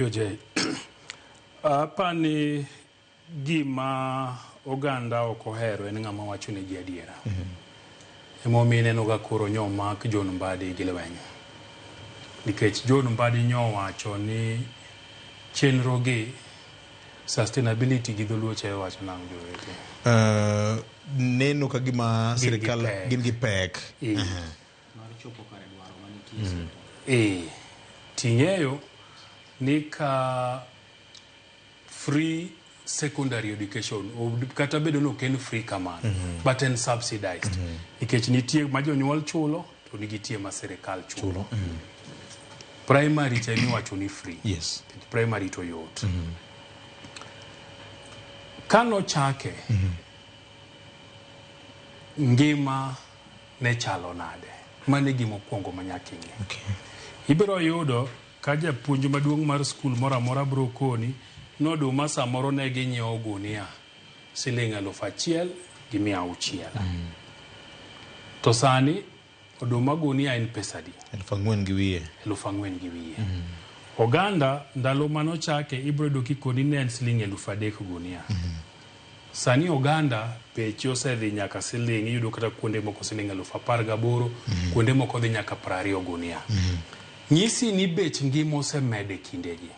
Jay, pani gima oganda okohero en ng'ama wacho ni ji adiera. Emomine noga koro nyomak John Mbadi gi lweny. Nikech John Mbadi nyowacho ni chenro gi sustainability gi dholuo che wacho nang' jowete. Neno ka gima sirikal gin gi pek. Ting'eyo ni ka free secondary education kata bedo no ken free kamano but en subsidized nikech nitie ma jonyuol chulo to nigitie ma sirikal chulo. Primary cha wacho ni free. Yes. Primary to yot. Kano chake ngima ne chalo nade mane gimo kwongo manyaking'e. Okay. Ibiro yudo ka japuonj maduong' mar skul moro amora bro koni noduma samoro ne ginyiewo gunia Sh1,600. To sani oduma gunia en pesadi 4,000 gi wiye. 4,000 gi wiye. Oganda ndalo manochake ibiro yudo kikoni ne en Sh3,000 gunia. Sani oganda beche osedhi nyaka siling, iyudo kata kuonde moko Sh18,000, kuonde moko dhi nyaka 20 gunia. Nyisi ni bech ngima osemede kindegi.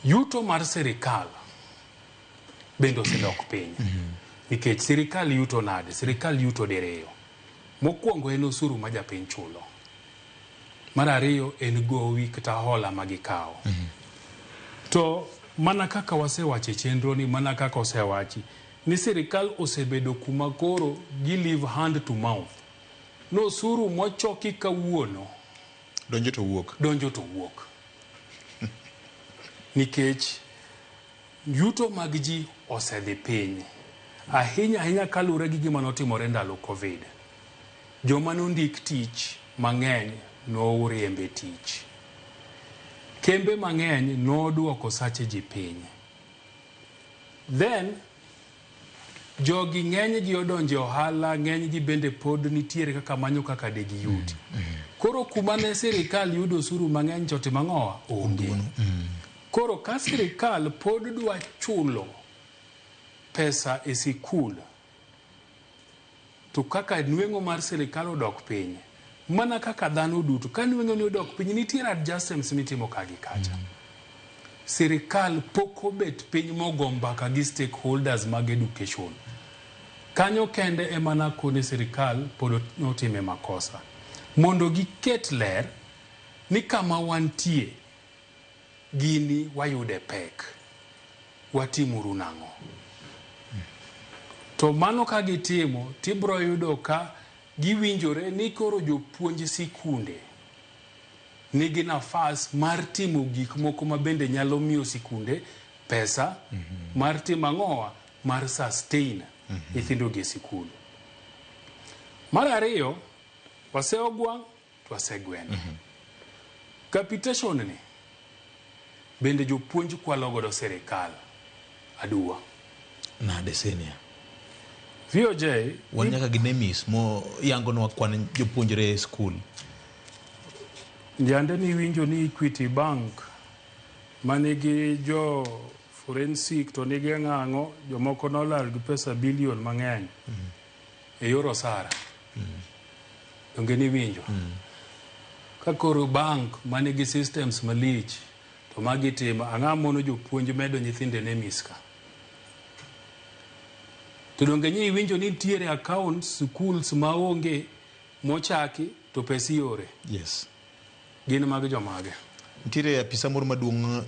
Yuto mar sirikal bende osedok piny. Nikech sirikal yuto nade? Sirikal yuto diriyo. Mokwongo en osuru ma japiny chulo. Mar ariyo en gowi kata hola magikawo. To mana kaka wasewache chenro ni, mana kaka osewachi ni sirikal osebedo kuma koro gi live hand to mouth. No osuru mochoki kawuono Donjo to wuok. Nikech yuto mag ji osedhi piny. Ahinya kalure gi gima notimore ndalo Covid. Joma nondik tich mang'eny no riembe tich. Kembe mang'eny noduoko sache ji piny. Then jogi ng'eny gi odonje ohala, ng'eny gi bende pod nitiere kaka manyo kaka degi yudi. Koro kuma ne sirikal yudo osuru mang'eny chote mang'owa onge. Koro ka sirikal pod dwa chulo pesa e sikul, to kaka nweng'o mar sirikal odok piny, mana kaka dhano duto, ka nweng'o ni odok piny, nitiere adjustments mitimo kagi kacha. Sirikal pok obet piny mogo mbaka gi stakeholders mag education. Kanyo kende emana kone sirikal pod notime makosa. Mondo giket ler ni kama wantie gini wayude pek, watimuru nang'o. To mano ka gitimo, tibro yudo ka giwinjore ni koro jopuonj sikunde nigi nafas mar timo gik moko ma bende nyalo miyo sikunde pesa mar timo ang'owa, mar sustain nyithindo gi sikul. Mar ariyo, waseogwang' to wasegwen. Capitation ni bende jopuonj kwalo godo sirikal aduwa. Nade senia. VOJ wanyaka gi nemis mo yango no kwan jopuonjre skul. Njande ni winjo ni Equity Bank manigi jo forensic to nigi ng'ang'o, jomoko nolal gi pesa bilion mang'eny e yor osara. Donge ni winjo. Ka koro bank manigi systems malich to magitimo ang'a mono jopuonj medo nyithinde nemis ka. To donge ni winjo ni tiere accounts schools maonge mochaki to pesi ore. Yes. Gin mag jomage. Nitiere apisa moro maduong'